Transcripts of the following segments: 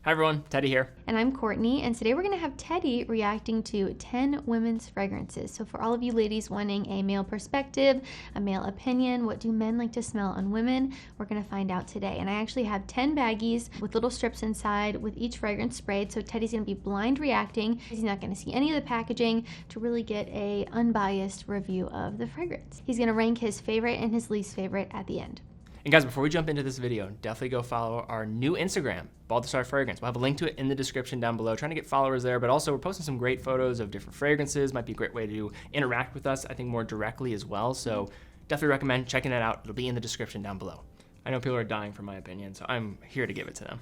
Hi everyone, Teddy here. And I'm Courtney, and today we're going to have Teddy reacting to 10 women's fragrances. So for all of you ladies wanting a male perspective, a male opinion, what do men like to smell on women, we're going to find out today. And I actually have 10 baggies with little strips inside with each fragrance sprayed. So Teddy's going to be blind reacting. He's not going to see any of the packaging to really get a unbiased review of the fragrance. He's going to rank his favorite and his least favorite at the end. And guys, before we jump into this video, definitely go follow our new Instagram, Baldassarre Fragrance. We'll have a link to it in the description down below. Trying to get followers there, but also we're posting some great photos of different fragrances. Might be a great way to interact with us, I think, more directly as well. So definitely recommend checking it out. It'll be in the description down below. I know people are dying for my opinion, so I'm here to give it to them.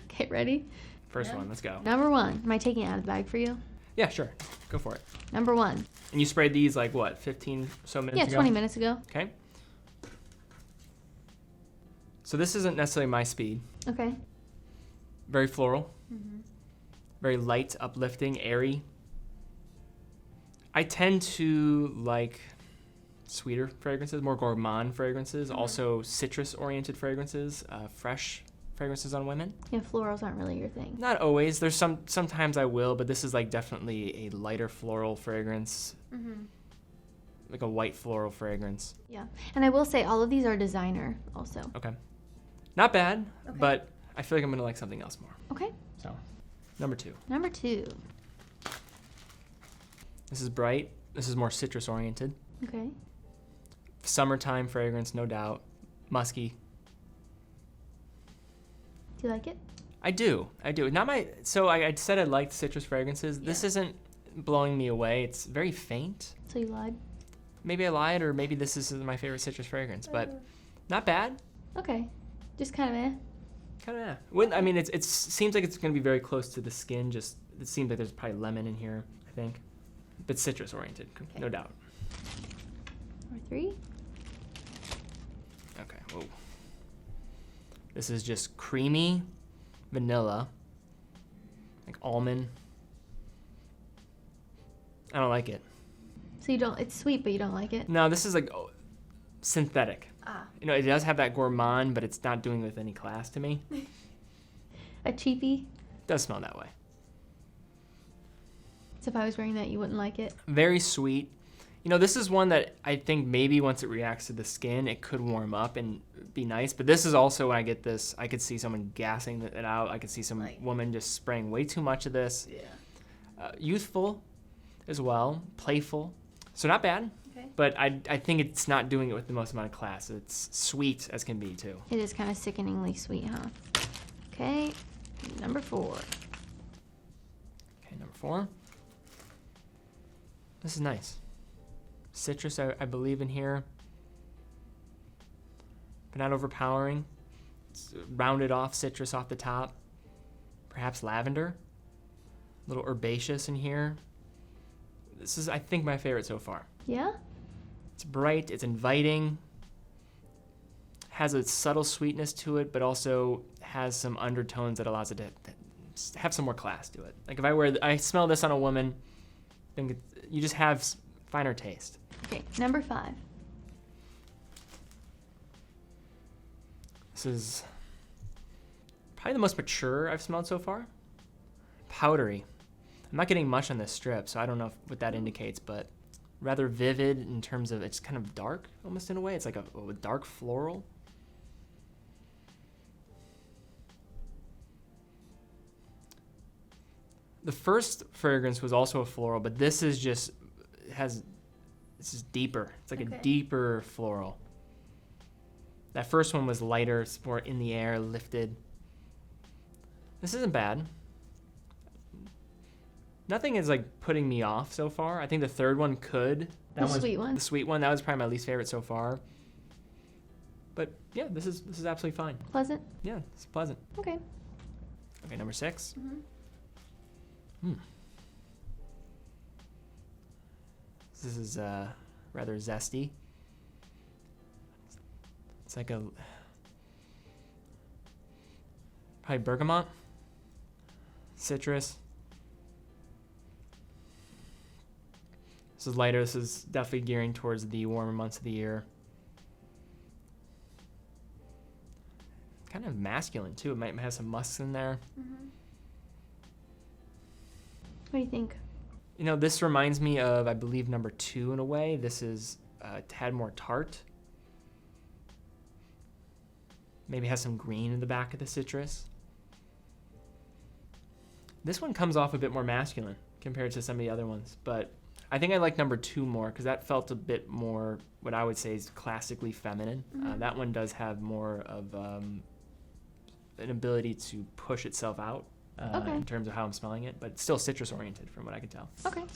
Okay, ready? First one, let's go. Number one. Am I taking it out of the bag for you? Yeah, sure. Go for it. Number one. And you sprayed these like what, 15 so minutes ago? Yeah, 20 minutes ago. Okay. So this isn't necessarily my speed. Okay. Very floral. Very light, uplifting, airy. I tend to like sweeter fragrances, more gourmand fragrances, also citrus-oriented fragrances, fresh fragrances on women. Yeah, florals aren't really your thing. Not always. There's sometimes I will, but this is like definitely a lighter floral fragrance. Like a white floral fragrance. Yeah, and I will say all of these are designer also. Okay. Not bad, Okay. but I feel like I'm gonna like something else more. Okay. So, number two. Number two. This is bright. This is more citrus oriented. Okay. Summertime fragrance, no doubt. Musky. Do you like it? I do. Not my. So I said I liked citrus fragrances. This isn't blowing me away. It's very faint. So you lied? Maybe I lied, or maybe this is my favorite citrus fragrance, but not bad. Okay. Just kind of eh. Kind of. I mean, it seems like it's going to be very close to the skin. Just it seems like there's probably lemon in here, I think, but citrus oriented, no doubt. Number three. Okay. Whoa. This is just creamy vanilla, like almond. I don't like it. So you don't? It's sweet, but you don't like it. No, this is like synthetic. Ah. You know, it does have that gourmand, but it's not doing it with any class to me. A cheapie. It does smell that way. So if I was wearing that, you wouldn't like it. Very sweet. You know, this is one that I think maybe once it reacts to the skin, it could warm up and be nice. But this is also, when I get this, I could see someone gassing it out. I could see some woman just spraying way too much of this. Yeah. Youthful as well, playful. So not bad. Okay. But I think it's not doing it with the most amount of class. It's sweet as can be too. It is kind of sickeningly sweet, huh? Okay. Number four. Okay, number four. This is nice. Citrus, I believe in here, but not overpowering. It's rounded off citrus off the top. Perhaps lavender. A little herbaceous in here. This is, I think, my favorite so far. Yeah? It's bright, it's inviting, has a subtle sweetness to it, but also has some undertones that allows it to have some more class to it. Like if I smell this on a woman, I think you just have finer taste. Okay, number five. This is probably the most mature I've smelled so far. Powdery. I'm not getting much on this strip, so I don't know what that indicates, but rather vivid in terms of it's kind of dark, almost in a way. It's like a dark floral. The first fragrance was also a floral, but this is just this is deeper. It's like a deeper floral. That first one was lighter, it's more in the air, lifted. This isn't bad. Nothing is like putting me off so far. I think the third one could. The sweet one. The sweet one, that was probably my least favorite so far. But yeah, this is absolutely fine. Pleasant? Yeah, it's pleasant. Okay. Okay, number six. This is rather zesty. It's like a probably bergamot, citrus. This is lighter. This is definitely gearing towards the warmer months of the year. Kind of masculine too. It might have some musks in there. Mm-hmm. What do you think? You know, this reminds me of, I believe, number 2 in a way. This is a tad more tart. Maybe has some green in the back of the citrus. This one comes off a bit more masculine compared to some of the other ones, but I think I like number 2 more because that felt a bit more what I would say is classically feminine. That one does have more of an ability to push itself out in terms of how I'm smelling it, but it's still citrus oriented from what I can tell. Okay. All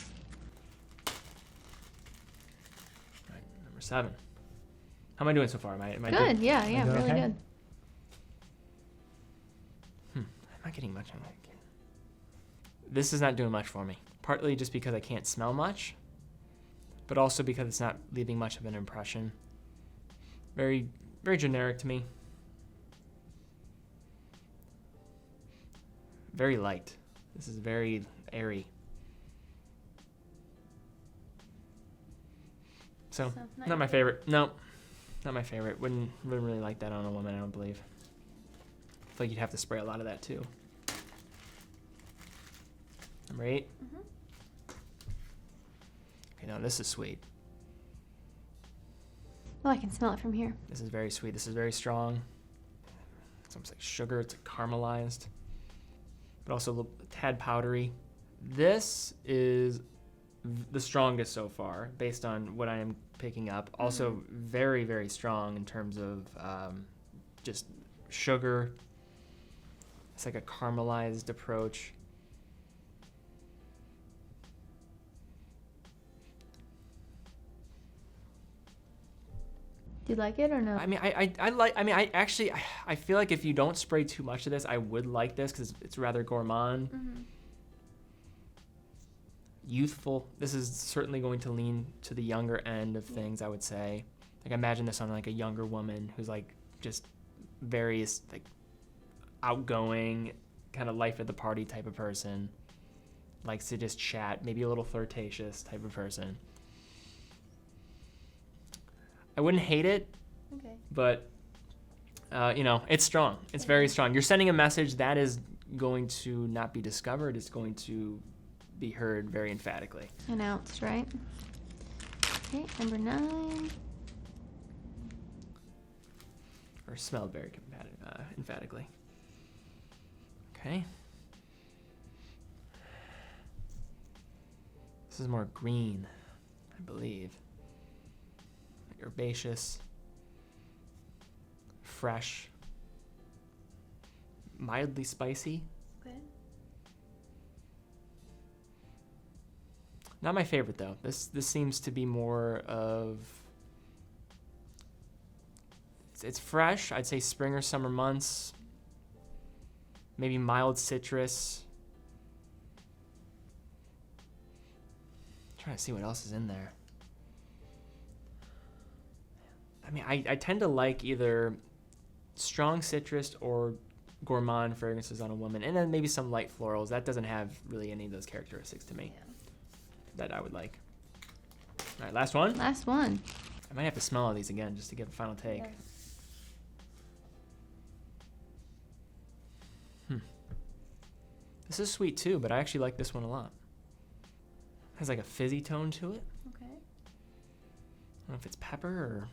right, number 7. How am I doing so far? Am I Good. Yeah, am I doing really okay? good. I'm not getting much on it. This is not doing much for me. Partly just because I can't smell much, but also because it's not leaving much of an impression. Very, very generic to me. Very light. This is very airy. So not my favorite. No, not my favorite. Wouldn't really like that on a woman, I don't believe. I feel like you'd have to spray a lot of that too. Number 8. Okay, now this is sweet. Oh, I can smell it from here. This is very sweet. This is very strong. It's almost like sugar. It's like caramelized, but also a tad powdery. This is the strongest so far, based on what I am picking up. Also very, very strong in terms of just sugar. It's like a caramelized approach. Do you like it or no? I mean, I feel like if you don't spray too much of this, I would like this because it's rather gourmand. Youthful. This is certainly going to lean to the younger end of things, I would say. Like, imagine this on like a younger woman who's like just very like outgoing, kind of life at the party type of person. Likes to just chat, maybe a little flirtatious type of person. I wouldn't hate it, but, it's strong. It's very strong. You're sending a message that is going to not be discovered. It's going to be heard very emphatically. Announced, right? Okay, number 9. Or smelled very emphatically. Okay. This is more green, I believe. Herbaceous, fresh, mildly spicy. Okay. Not my favorite though. This seems to be more of it's fresh. I'd say spring or summer months. Maybe mild citrus. I'm trying to see what else is in there. I mean, I tend to like either strong citrus or gourmand fragrances on a woman, and then maybe some light florals. That doesn't have really any of those characteristics to me that I would like. All right, last one? Last one. I might have to smell all these again just to give a final take. This is sweet too, but I actually like this one a lot. It has like a fizzy tone to it. Okay. I don't know if it's pepper or...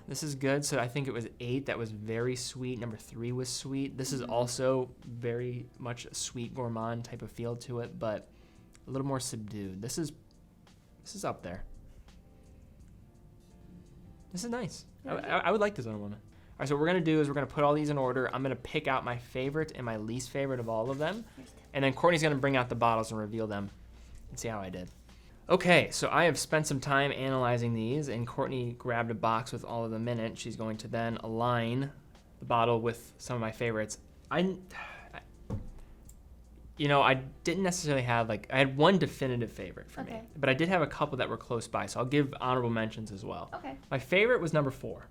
This is good. So I think it was 8 that was very sweet. Number 3 was sweet. This is also very much a sweet gourmand type of feel to it, but a little more subdued. This is up there. This is nice. I would like this on a woman. All right, so what we're going to do is we're going to put all these in order. I'm going to pick out my favorite and my least favorite of all of them. And then Courtney's going to bring out the bottles and reveal them and see how I did. Okay, so I have spent some time analyzing these, and Courtney grabbed a box with all of them in it. She's going to then align the bottle with some of my favorites. I didn't necessarily have, I had one definitive favorite for me, but I did have a couple that were close by, so I'll give honorable mentions as well. Okay. My favorite was number 4.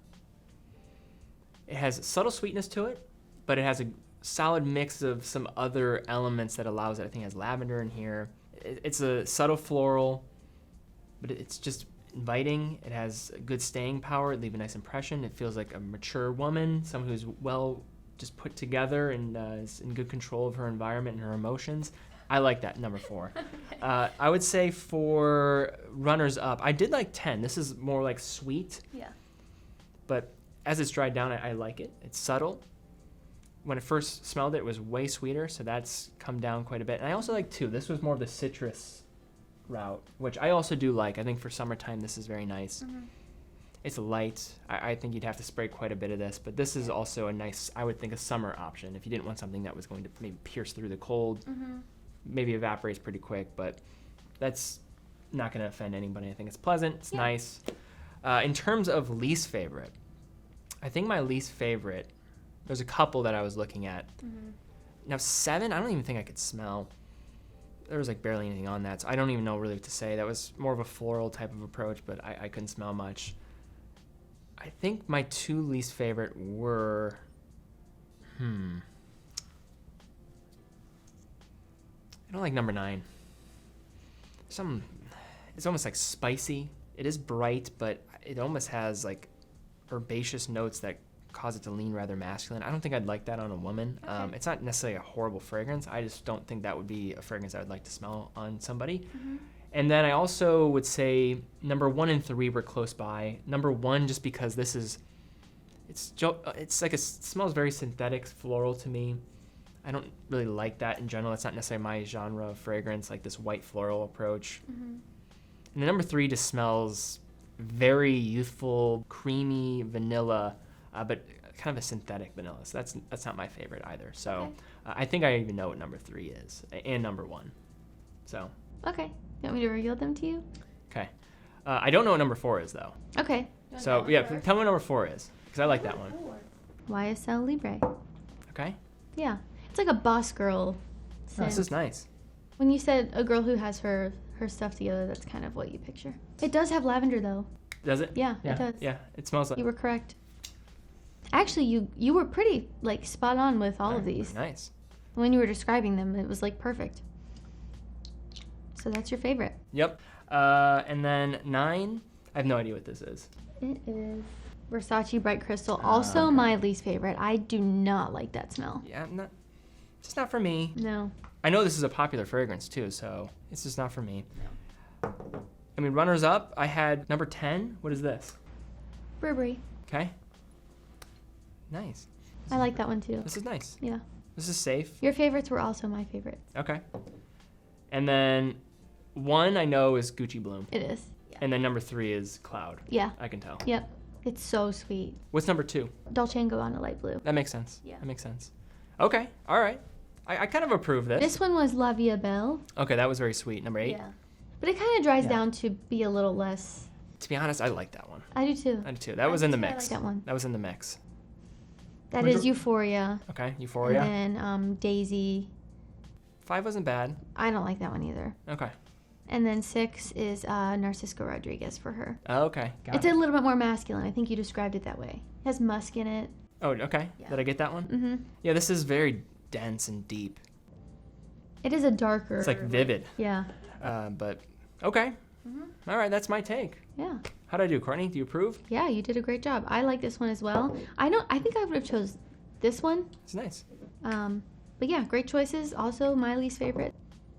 It has subtle sweetness to it, but it has a solid mix of some other elements that allows it. I think it has lavender in here. It's a subtle floral, but it's just inviting. It has good staying power. It leaves a nice impression. It feels like a mature woman, someone who's well just put together and is in good control of her environment and her emotions. I like that, number 4. Okay. I would say for runners up, I did like 10. This is more like sweet, Yeah. but as it's dried down, I like it. It's subtle. When I first smelled it, it was way sweeter, so that's come down quite a bit. And I also like 2. This was more of the citrus route, which I also do like. I think for summertime, this is very nice. Mm-hmm. It's light. I think you'd have to spray quite a bit of this, but this is also a nice, I would think, a summer option. If you didn't want something that was going to maybe pierce through the cold, maybe evaporates pretty quick, but that's not going to offend anybody. I think it's pleasant. It's nice. In terms of least favorite, I think my least favorite, there's a couple that I was looking at. Now 7, I don't even think I could smell. There was like barely anything on that, so I don't even know really what to say. That was more of a floral type of approach, but I couldn't smell much. I think my 2 least favorite were, I don't like number 9. It's almost like spicy. It is bright, but it almost has like herbaceous notes that cause it to lean rather masculine. I don't think I'd like that on a woman. Okay. It's not necessarily a horrible fragrance. I just don't think that would be a fragrance I would like to smell on somebody. And then I also would say number 1 and 3 were close by. Number 1, just because it's like it smells very synthetic, floral to me. I don't really like that in general. It's not necessarily my genre of fragrance, like this white floral approach. And then number 3 just smells very youthful, creamy vanilla, but kind of a synthetic vanilla. So that's not my favorite either. So I think I even know what number 3 is, and number 1. So. Okay. You want me to reveal them to you? Okay. I don't know what number 4 is, though. Okay. So, yeah, tell me what number 4 is, because I like that one. YSL Libre. Okay. Yeah. It's like a boss girl Oh, scent. this is nice. When you said a girl who has her stuff together, that's kind of what you picture. It does have lavender, though. Does it? Yeah, it does. Yeah, it smells like... You were correct. Actually, you were pretty, like, spot on with all of these. Nice. When you were describing them, it was, like, perfect. So that's your favorite. Yep. And then 9, I have no idea what this is. It is Versace Bright Crystal. Also my least favorite. I do not like that smell. Yeah, it's not for me. No. I know this is a popular fragrance, too, so it's just not for me. I mean, runners up, I had number 10. What is this? Burberry. Okay. Nice. I like that one, too. This is nice. Yeah. This is safe. Your favorites were also my favorites. Okay. And then 1 I know is Gucci Bloom. It is. Yeah. And then number 3 is Cloud. Yeah. I can tell. Yep. It's so sweet. What's number 2? Dolce & Gabbana Light Blue. That makes sense. Yeah. That makes sense. Okay. All right. I kind of approve this. This one was La Vie Belle. Okay, that was very sweet. Number 8. Yeah. But it kind of dries down to be a little less. To be honest, I like that one. I do too. I do too. That was in the mix. I like that one. That was in the mix. That is Euphoria. Okay, Euphoria. And then Daisy. 5 wasn't bad. I don't like that one either. Okay. And then 6 is Narciso Rodriguez For Her. Oh, okay. Got It's it. a little bit more masculine. I think you described it that way. It has musk in it. Oh, okay. Yeah. Did I get that one? Mm-hmm. Yeah, this is very dense and deep. It is a darker. It's like vivid. Yeah. But okay. Mm-hmm. All right, that's my take. Yeah. How'd I do, Courtney? Do you approve? Yeah, you did a great job. I like this one as well. I think I would have chose this one. It's nice. But yeah, great choices. Also my least favorite.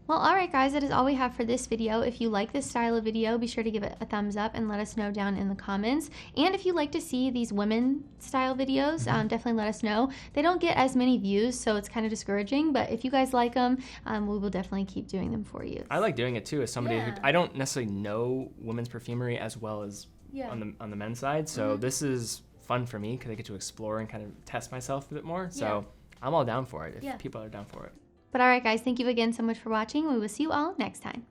Well, alright guys, that is all we have for this video. If you like this style of video, be sure to give it a thumbs up and let us know down in the comments. And if you'd like to see these women style videos, definitely let us know. They don't get as many views, so it's kind of discouraging, but if you guys like them, we will definitely keep doing them for you. I like doing it too as somebody who, Yeah. I don't necessarily know women's perfumery as well as on the men's side, so this is fun for me because I get to explore and kind of test myself a bit more. So I'm all down for it if people are down for it. But alright guys, thank you again so much for watching. We will see you all next time.